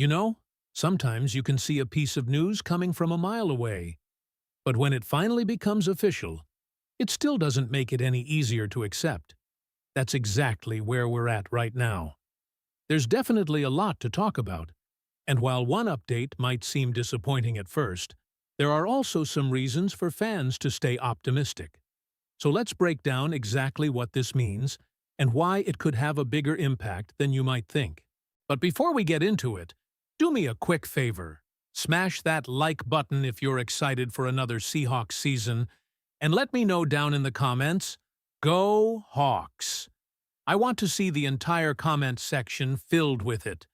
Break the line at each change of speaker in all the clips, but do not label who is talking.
You know, sometimes you can see a piece of news coming from a mile away, but when it finally becomes official, it still doesn't make it any easier to accept. That's exactly where we're at right now. There's definitely a lot to talk about, and while one update might seem disappointing at first, there are also some reasons for fans to stay optimistic. So let's break down exactly what this means and why it could have a bigger impact than you might think. But before we get into it, do me a quick favor. Smash that like button if you're excited for another Seahawks season, and let me know down in the comments, "Go Hawks!" I want to see the entire comment section filled with it.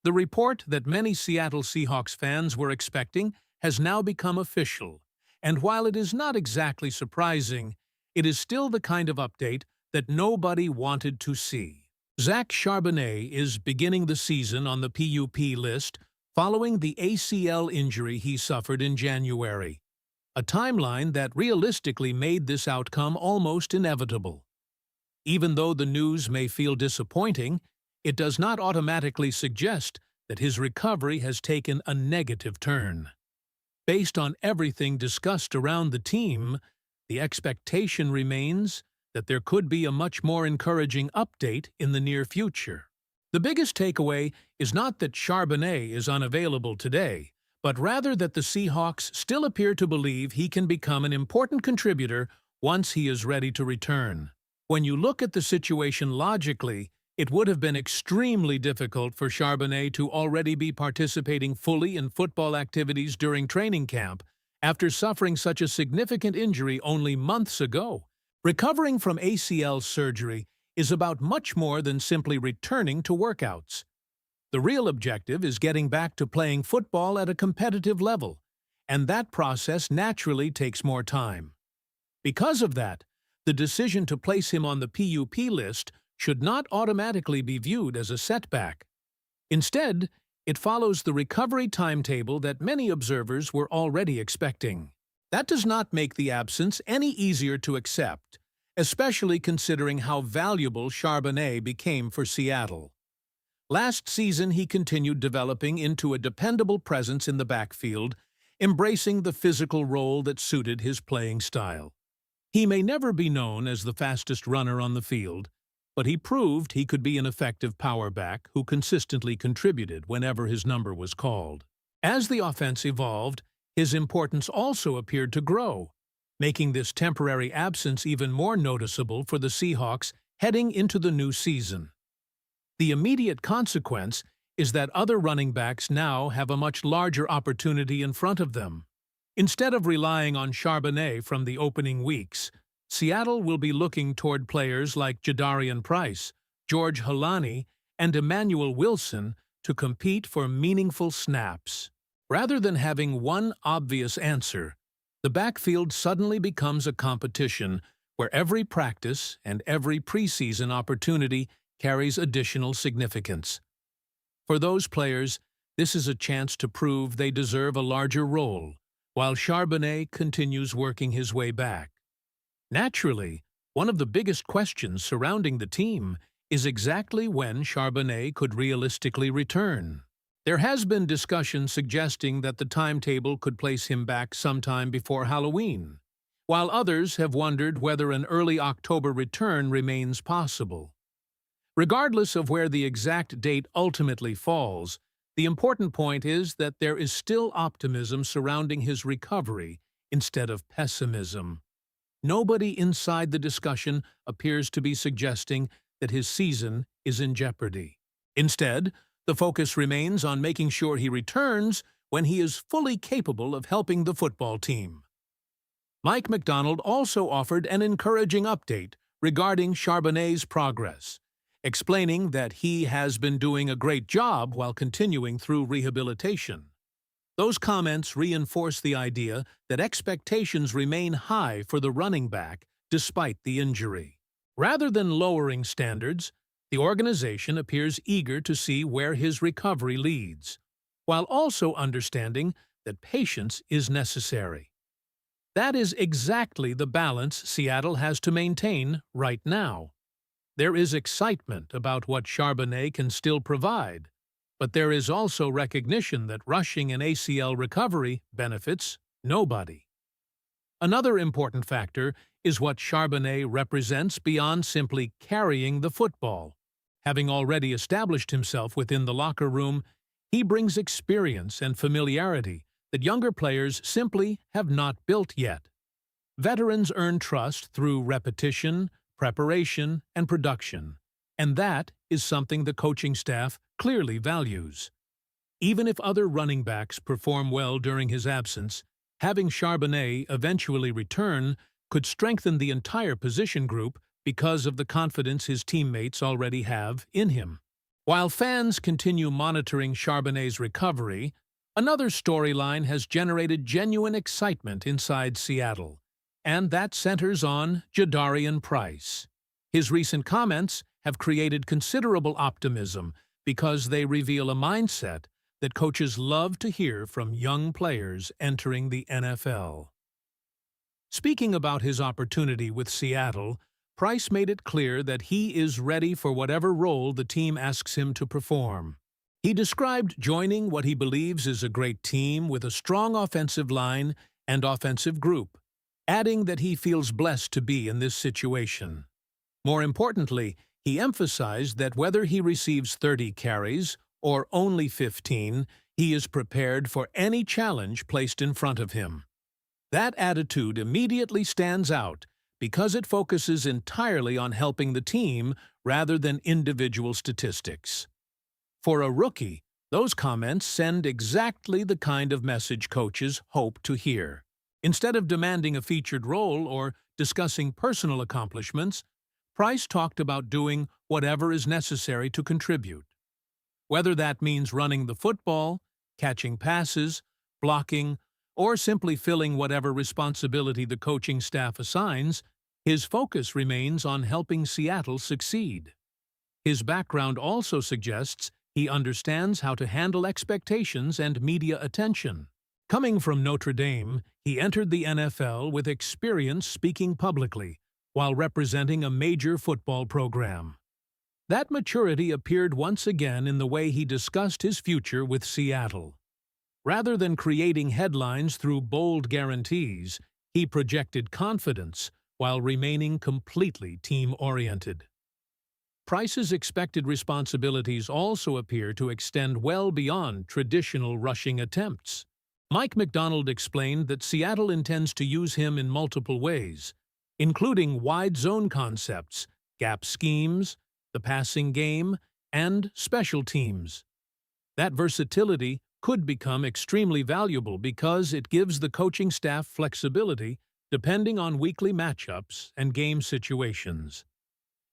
The report that many Seattle Seahawks fans were expecting has now become official, and while it is not exactly surprising, it is still the kind of update that nobody wanted to see. Zach Charbonnet is beginning the season on the PUP list following the ACL injury he suffered in January, a timeline that realistically made this outcome almost inevitable. Even though the news may feel disappointing, it does not automatically suggest that his recovery has taken a negative turn. Based on everything discussed around the team, the expectation remains that there could be a much more encouraging update in the near future. The biggest takeaway is not that Charbonnet is unavailable today, but rather that the Seahawks still appear to believe he can become an important contributor once he is ready to return. When you look at the situation logically, it would have been extremely difficult for Charbonnet to already be participating fully in football activities during training camp after suffering such a significant injury only months ago. Recovering from ACL surgery is about much more than simply returning to workouts. The real objective is getting back to playing football at a competitive level, and that process naturally takes more time. Because of that, the decision to place him on the PUP list should not automatically be viewed as a setback. Instead, it follows the recovery timetable that many observers were already expecting. That does not make the absence any easier to accept, especially considering how valuable Charbonnet became for Seattle. Last season, he continued developing into a dependable presence in the backfield, embracing the physical role that suited his playing style. He may never be known as the fastest runner on the field, but he proved he could be an effective power back who consistently contributed whenever his number was called. As the offense evolved, his importance also appeared to grow, making this temporary absence even more noticeable for the Seahawks heading into the new season. The immediate consequence is that other running backs now have a much larger opportunity in front of them. Instead of relying on Charbonnet from the opening weeks, Seattle will be looking toward players like Jadarian Price, George Holani, and Emmanuel Wilson to compete for meaningful snaps. Rather than having one obvious answer, the backfield suddenly becomes a competition where every practice and every preseason opportunity carries additional significance. For those players, this is a chance to prove they deserve a larger role, while Charbonnet continues working his way back. Naturally, one of the biggest questions surrounding the team is exactly when Charbonnet could realistically return. There has been discussion suggesting that the timetable could place him back sometime before Halloween, while others have wondered whether an early October return remains possible. Regardless of where the exact date ultimately falls, the important point is that there is still optimism surrounding his recovery instead of pessimism. Nobody inside the discussion appears to be suggesting that his season is in jeopardy. Instead, the focus remains on making sure he returns when he is fully capable of helping the football team. Mike Macdonald also offered an encouraging update regarding Charbonnet's progress, explaining that he has been doing a great job while continuing through rehabilitation. Those comments reinforce the idea that expectations remain high for the running back despite the injury. Rather than lowering standards, the organization appears eager to see where his recovery leads, while also understanding that patience is necessary. That is exactly the balance Seattle has to maintain right now. There is excitement about what Charbonnet can still provide, But there is also recognition that rushing an ACL recovery benefits nobody. Another important factor is what Charbonnet represents beyond simply carrying the football. Having already established himself within the locker room, he brings experience and familiarity that younger players simply have not built yet. Veterans earn trust through repetition, preparation, and production, and that is something the coaching staff clearly values. Even if other running backs perform well during his absence, having Charbonnet eventually return could strengthen the entire position group because of the confidence his teammates already have in him. While fans continue monitoring Charbonnet's recovery, another storyline has generated genuine excitement inside Seattle, and that centers on Jadarian Price. His recent comments have created considerable optimism because they reveal a mindset that coaches love to hear from young players entering the NFL. Speaking about his opportunity with Seattle, Price made it clear that he is ready for whatever role the team asks him to perform. He described joining what he believes is a great team with a strong offensive line and offensive group, adding that he feels blessed to be in this situation. More importantly, he emphasized that whether he receives 30 carries or only 15, he is prepared for any challenge placed in front of him. That attitude immediately stands out because it focuses entirely on helping the team rather than individual statistics. For a rookie, those comments send exactly the kind of message coaches hope to hear. Instead of demanding a featured role or discussing personal accomplishments, Price talked about doing whatever is necessary to contribute. Whether that means running the football, catching passes, blocking, or simply filling whatever responsibility the coaching staff assigns, his focus remains on helping Seattle succeed. His background also suggests he understands how to handle expectations and media attention. Coming from Notre Dame, he entered the NFL with experience speaking publicly while representing a major football program. That maturity appeared once again in the way he discussed his future with Seattle. Rather than creating headlines through bold guarantees, he projected confidence while remaining completely team-oriented. Price's expected responsibilities also appear to extend well beyond traditional rushing attempts. Mike Macdonald explained that Seattle intends to use him in multiple ways, including wide zone concepts, gap schemes, the passing game, and special teams. That versatility could become extremely valuable because it gives the coaching staff flexibility depending on weekly matchups and game situations.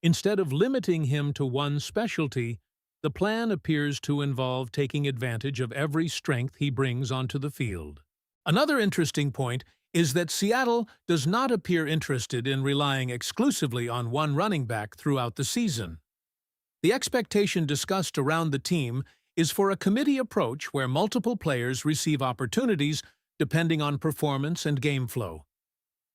Instead of limiting him to one specialty, the plan appears to involve taking advantage of every strength he brings onto the field. Another interesting point is that Seattle does not appear interested in relying exclusively on one running back throughout the season. The expectation discussed around the team is for a committee approach where multiple players receive opportunities depending on performance and game flow.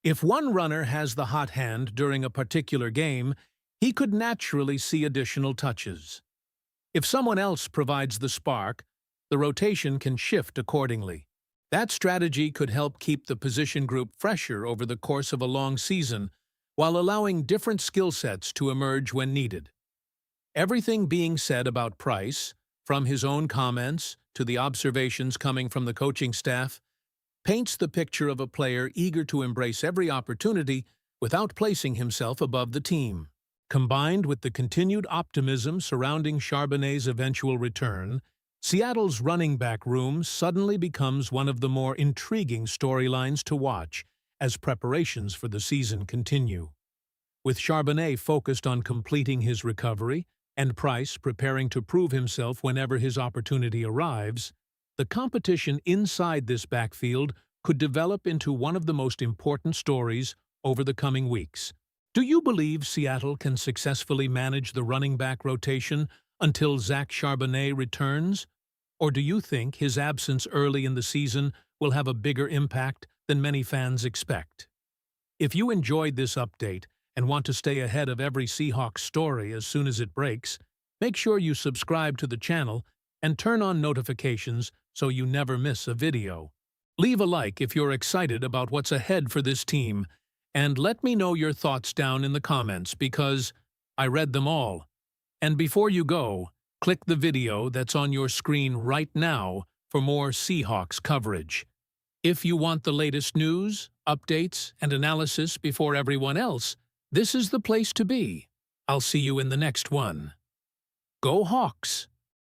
If one runner has the hot hand during a particular game, he could naturally see additional touches. If someone else provides the spark, the rotation can shift accordingly. That strategy could help keep the position group fresher over the course of a long season, while allowing different skill sets to emerge when needed. Everything being said about Price, from his own comments to the observations coming from the coaching staff, paints the picture of a player eager to embrace every opportunity without placing himself above the team. Combined with the continued optimism surrounding Charbonnet's eventual return, Seattle's running back room suddenly becomes one of the more intriguing storylines to watch as preparations for the season continue. With Charbonnet focused on completing his recovery and Price preparing to prove himself whenever his opportunity arrives, the competition inside this backfield could develop into one of the most important stories over the coming weeks. Do you believe Seattle can successfully manage the running back rotation until Zach Charbonnet returns? Or do you think his absence early in the season will have a bigger impact than many fans expect? If you enjoyed this update and want to stay ahead of every Seahawks story as soon as it breaks, make sure you subscribe to the channel and turn on notifications so you never miss a video. Leave a like if you're excited about what's ahead for this team, and let me know your thoughts down in the comments because I read them all. And before you go, click the video that's on your screen right now for more Seahawks coverage. If you want the latest news, updates, and analysis before everyone else, this is the place to be. I'll see you in the next one. Go Hawks!